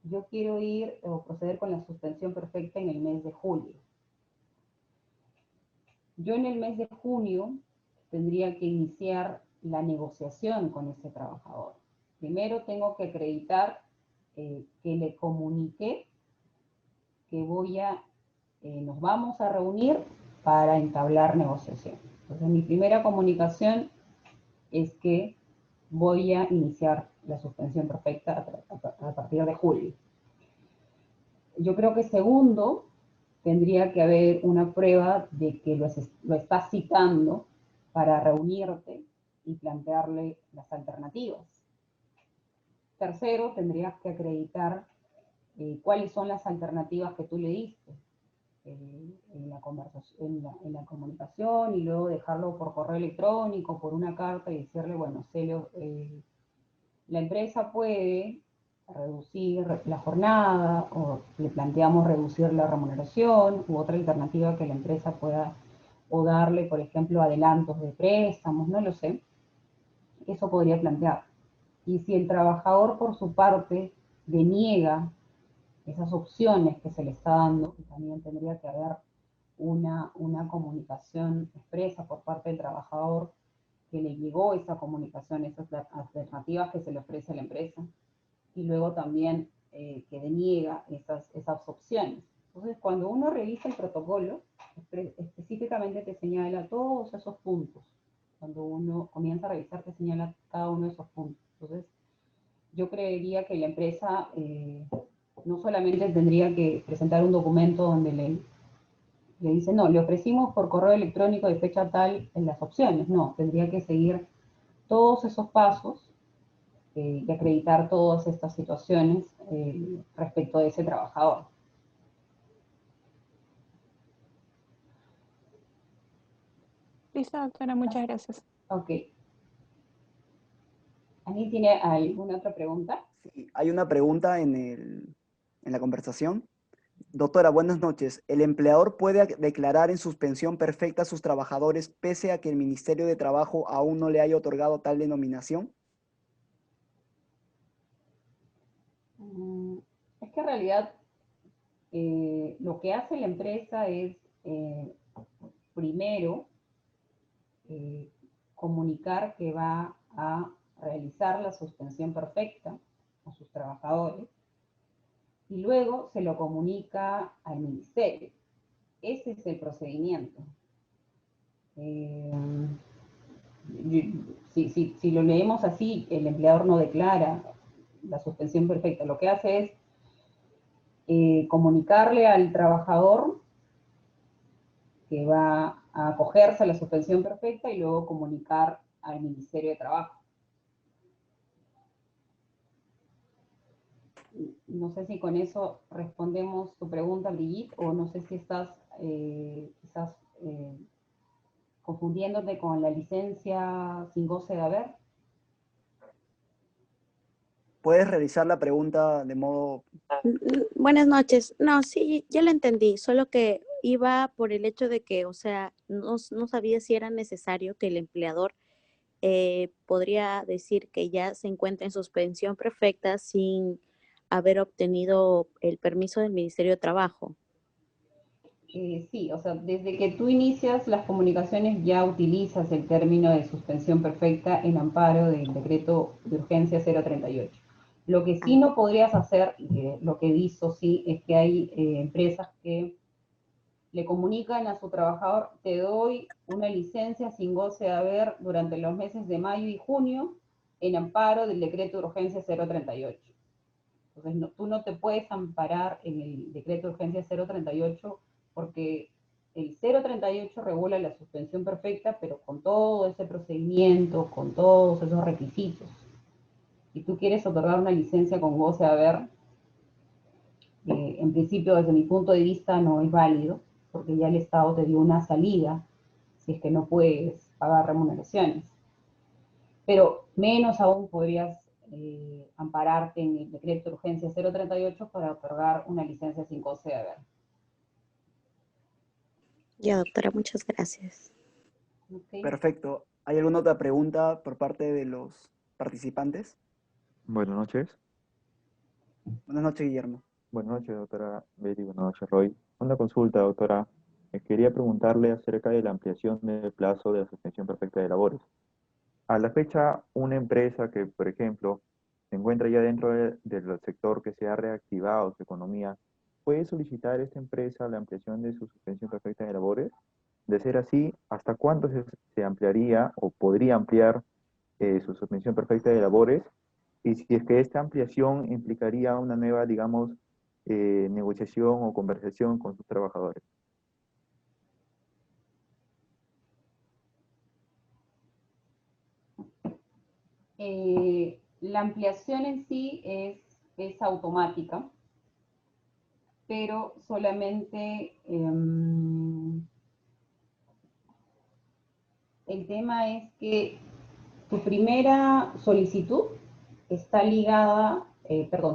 Yo quiero ir o proceder con la suspensión perfecta en el mes de julio. Yo en el mes de junio tendría que iniciar la negociación con ese trabajador. Primero tengo que acreditar que le comuniqué que nos vamos a reunir para entablar negociación. Entonces mi primera comunicación es que voy a iniciar la suspensión perfecta a partir de julio. Yo creo que segundo, tendría que haber una prueba de que lo estás citando para reunirte y plantearle las alternativas. Tercero, tendrías que acreditar cuáles son las alternativas que tú le diste en la comunicación, y luego dejarlo por correo electrónico, por una carta, y decirle, bueno, la empresa puede reducir la jornada, o le planteamos reducir la remuneración, u otra alternativa que la empresa pueda, o darle, por ejemplo, adelantos de préstamos, no lo sé. Eso podría plantear. Y si el trabajador, por su parte, deniega esas opciones que se le está dando, también tendría que haber una comunicación expresa por parte del trabajador, que le llegó esa comunicación, esas alternativas que se le ofrece a la empresa, y luego también que deniega esas opciones. Entonces, cuando uno revisa el protocolo, específicamente te señala todos esos puntos. Cuando uno comienza a revisar, te señala cada uno de esos puntos. Entonces, yo creería que la empresa no solamente tendría que presentar un documento donde le dice, no, le ofrecimos por correo electrónico de fecha tal en las opciones. No, tendría que seguir todos esos pasos y acreditar todas estas situaciones respecto de ese trabajador. Listo, doctora, muchas gracias. Ok. ¿Alguien tiene alguna otra pregunta? Sí, hay una pregunta en la conversación. Doctora, buenas noches. ¿El empleador puede declarar en suspensión perfecta a sus trabajadores pese a que el Ministerio de Trabajo aún no le haya otorgado tal denominación? Es que en realidad lo que hace la empresa es, primero, comunicar que va a realizar la suspensión perfecta a sus trabajadores y luego se lo comunica al ministerio. Ese es el procedimiento. Si lo leemos así, el empleador no declara la suspensión perfecta. Lo que hace es comunicarle al trabajador que va a acogerse a la suspensión perfecta y luego comunicar al Ministerio de Trabajo. No sé si con eso respondemos tu pregunta, Brigitte, o no sé si estás quizás confundiéndote con la licencia sin goce de haber. ¿Puedes realizar la pregunta de modo... Buenas noches. No, sí, ya lo entendí, solo que iba por el hecho de que, o sea, no sabía si era necesario que el empleador podría decir que ya se encuentra en suspensión perfecta sin haber obtenido el permiso del Ministerio de Trabajo. Sí, o sea, desde que tú inicias las comunicaciones ya utilizas el término de suspensión perfecta en amparo del decreto de urgencia 038. Lo que sí no podrías hacer, lo que hizo sí, es que hay empresas que le comunican a su trabajador, te doy una licencia sin goce de haber durante los meses de mayo y junio en amparo del decreto de urgencia 038. Entonces, tú no te puedes amparar en el decreto de urgencia 038 porque el 038 regula la suspensión perfecta, pero con todo ese procedimiento, con todos esos requisitos. Si tú quieres otorgar una licencia con goce de haber, en principio, desde mi punto de vista, no es válido, porque ya el Estado te dio una salida si es que no puedes pagar remuneraciones. Pero menos aún podrías ampararte en el decreto de urgencia 038 para otorgar una licencia sin goce de haber. Ya, doctora, muchas gracias. ¿Okay? Perfecto. ¿Hay alguna otra pregunta por parte de los participantes? Buenas noches. Buenas noches, Guillermo. Buenas noches, doctora Betty. Buenas noches, Roy. Una consulta, doctora. Quería preguntarle acerca de la ampliación del plazo de la suspensión perfecta de labores. A la fecha, una empresa que, por ejemplo, se encuentra ya dentro del sector que se ha reactivado su economía, ¿puede solicitar esta empresa la ampliación de su suspensión perfecta de labores? De ser así, ¿hasta cuánto se ampliaría o podría ampliar su suspensión perfecta de labores? Y si es que esta ampliación implicaría una nueva, digamos, negociación o conversación con sus trabajadores. La ampliación en sí es automática, pero solamente el tema es que tu primera solicitud está ligada,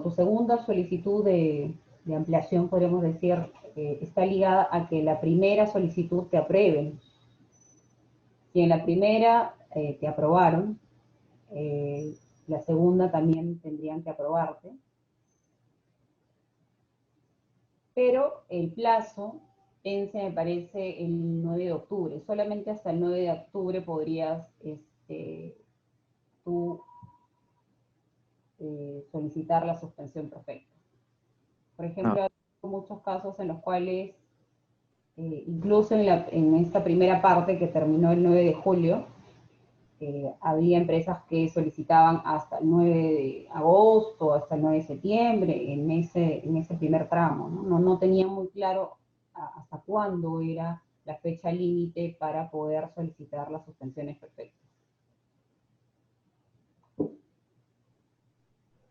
tu segunda solicitud de ampliación, podríamos decir, está ligada a que la primera solicitud te aprueben. Si en la primera te aprobaron, la segunda también tendrían que aprobarte. Pero el plazo vence, me parece, el 9 de octubre. Solamente hasta el 9 de octubre podrías tú solicitar la suspensión perfecta. Por ejemplo, hay muchos casos en los cuales, incluso en esta primera parte que terminó el 9 de julio, había empresas que solicitaban hasta el 9 de agosto, hasta el 9 de septiembre, en ese primer tramo, ¿no? No tenían muy claro hasta cuándo era la fecha límite para poder solicitar las suspensiones perfectas.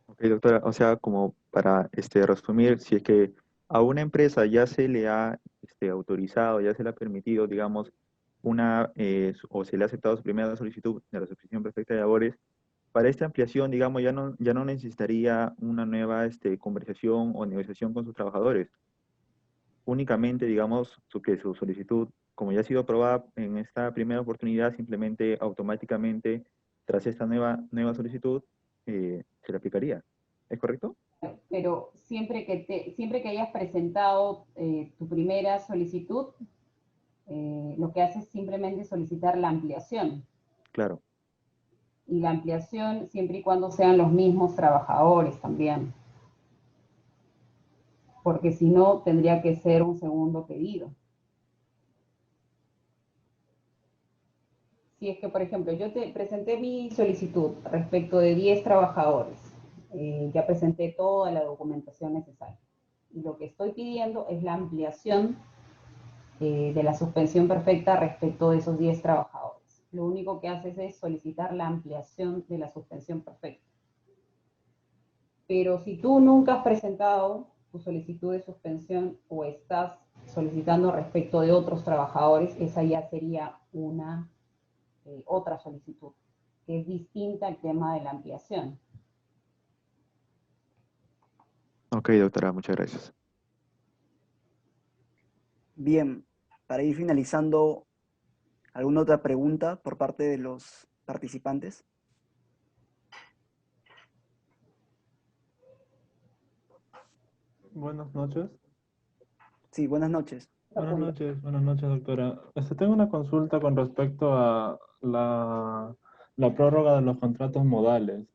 Ok, doctora, o sea, como para resumir, si es que a una empresa ya se le ha autorizado, ya se le ha permitido, digamos, o se le ha aceptado su primera solicitud de la suspensión perfecta de labores, para esta ampliación, digamos, ya no necesitaría una nueva conversación o negociación con sus trabajadores. Únicamente, digamos, que su solicitud, como ya ha sido aprobada en esta primera oportunidad, simplemente automáticamente, tras esta nueva solicitud, se le aplicaría. ¿Es correcto? Pero siempre que hayas presentado tu primera solicitud, lo que haces es simplemente solicitar la ampliación. Claro. Y la ampliación siempre y cuando sean los mismos trabajadores también. Porque si no, tendría que ser un segundo pedido. Si es que, por ejemplo, yo te presenté mi solicitud respecto de 10 trabajadores, ya presenté toda la documentación necesaria. Y lo que estoy pidiendo es la ampliación de la suspensión perfecta respecto de esos 10 trabajadores. Lo único que haces es solicitar la ampliación de la suspensión perfecta. Pero si tú nunca has presentado tu solicitud de suspensión o estás solicitando respecto de otros trabajadores, esa ya sería una otra solicitud, que es distinta al tema de la ampliación. Ok, doctora, muchas gracias. Bien, para ir finalizando, ¿alguna otra pregunta por parte de los participantes? Buenas noches. Sí, buenas noches. Buenas noches, doctora. Tengo una consulta con respecto a la prórroga de los contratos modales.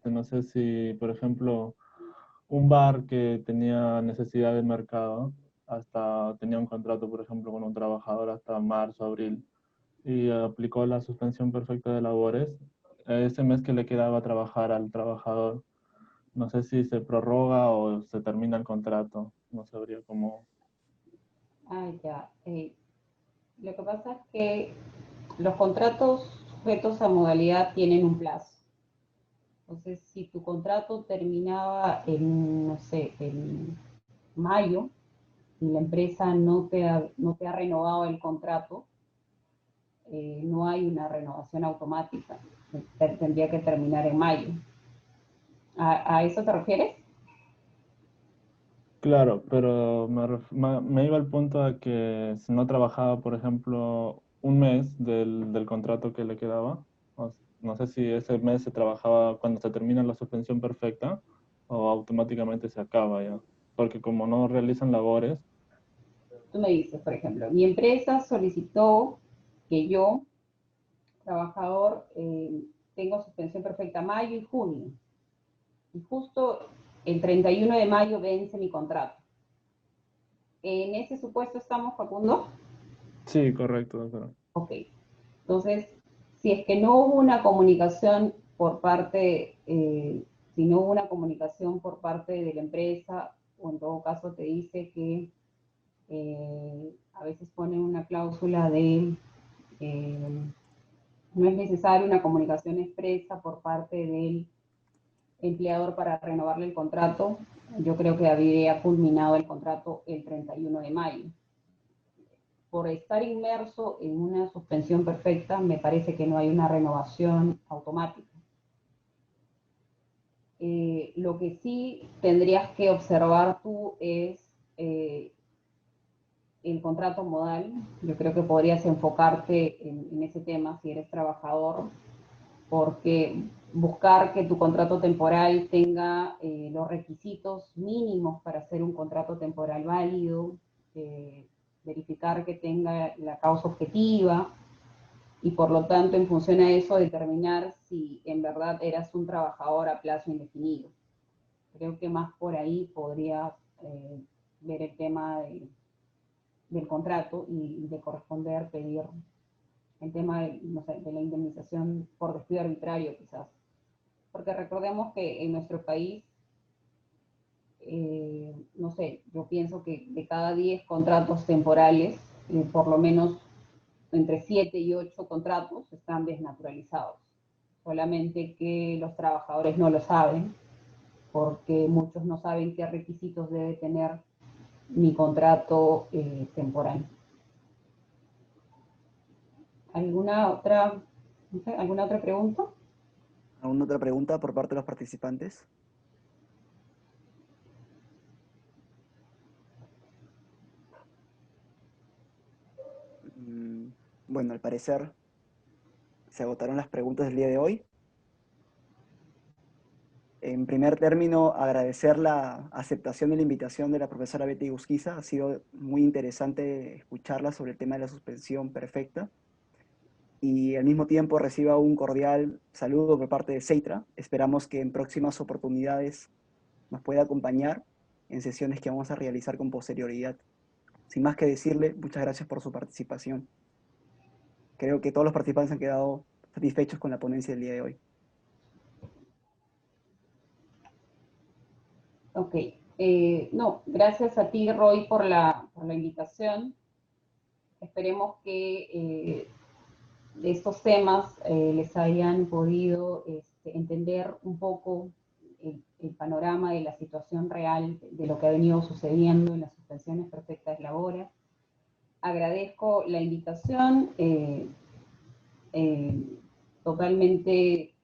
No sé si, por ejemplo, un bar que tenía necesidad de mercado, hasta tenía un contrato, por ejemplo, con un trabajador hasta marzo, abril, y aplicó la suspensión perfecta de labores. Ese mes que le quedaba a trabajar al trabajador, no sé si se prorroga o se termina el contrato. No sabría cómo. Ah, ya. Lo que pasa es que los contratos sujetos a modalidad tienen un plazo. Entonces, si tu contrato terminaba en, no sé, en mayo y la empresa no te ha renovado el contrato, no hay una renovación automática. Tendría que terminar en mayo. ¿A eso te refieres? Claro, pero me iba al punto de que si no trabajaba, por ejemplo, un mes del contrato que le quedaba, no sé si ese mes se trabajaba cuando se termina la suspensión perfecta o automáticamente se acaba ya. Porque como no realizan labores. Tú me dices, por ejemplo, mi empresa solicitó que yo, trabajador, tengo suspensión perfecta mayo y junio. Y justo el 31 de mayo vence mi contrato. ¿En ese supuesto estamos, Facundo? Sí, correcto, doctora. Ok. Entonces, si es que no hubo una comunicación por parte, si no hubo una comunicación por parte de la empresa, o en todo caso te dice que a veces ponen una cláusula de no es necesaria una comunicación expresa por parte del empleador para renovarle el contrato, yo creo que habría culminado el contrato el 31 de mayo. Por estar inmerso en una suspensión perfecta, me parece que no hay una renovación automática. Lo que sí tendrías que observar tú es el contrato modal. Yo creo que podrías enfocarte en ese tema si eres trabajador, porque buscar que tu contrato temporal tenga los requisitos mínimos para hacer un contrato temporal válido, verificar que tenga la causa objetiva y por lo tanto en función a eso determinar si en verdad eras un trabajador a plazo indefinido. Creo que más por ahí podrías ver el tema del contrato y de corresponder pedir el tema de, no sé, de la indemnización por despido arbitrario quizás. Porque recordemos que en nuestro país, no sé, yo pienso que de cada 10 contratos temporales, por lo menos entre 7 y 8 contratos están desnaturalizados. Solamente que los trabajadores no lo saben, porque muchos no saben qué requisitos debe tener mi contrato temporal. ¿Alguna otra, no sé, alguna otra pregunta? ¿Alguna otra pregunta por parte de los participantes? Mm, Bueno, al parecer se agotaron las preguntas del día de hoy. En primer término, agradecer la aceptación de la invitación de la profesora Betty Gusquiza. Ha sido muy interesante escucharla sobre el tema de la suspensión perfecta. Y al mismo tiempo reciba un cordial saludo por parte de Seitra. Esperamos que en próximas oportunidades nos pueda acompañar en sesiones que vamos a realizar con posterioridad. Sin más que decirle, muchas gracias por su participación. Creo que todos los participantes han quedado satisfechos con la ponencia del día de hoy. Ok. No, gracias a ti, Roy, por la invitación. Esperemos que estos temas les hayan podido entender un poco el panorama de la situación real de lo que ha venido sucediendo en las suspensiones perfectas de labores. Agradezco la invitación, totalmente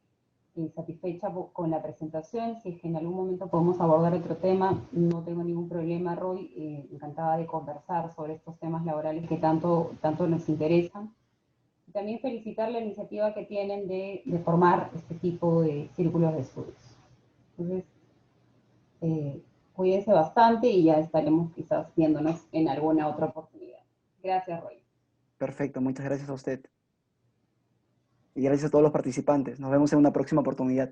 satisfecha con la presentación. Si es que en algún momento podemos abordar otro tema, no tengo ningún problema, Roy. Encantada de conversar sobre estos temas laborales que tanto nos interesan. Y también felicitar la iniciativa que tienen de formar este tipo de círculos de estudios. Entonces, cuídense bastante y ya estaremos quizás viéndonos en alguna otra oportunidad. Gracias, Roy. Perfecto, muchas gracias a usted. Y gracias a todos los participantes. Nos vemos en una próxima oportunidad.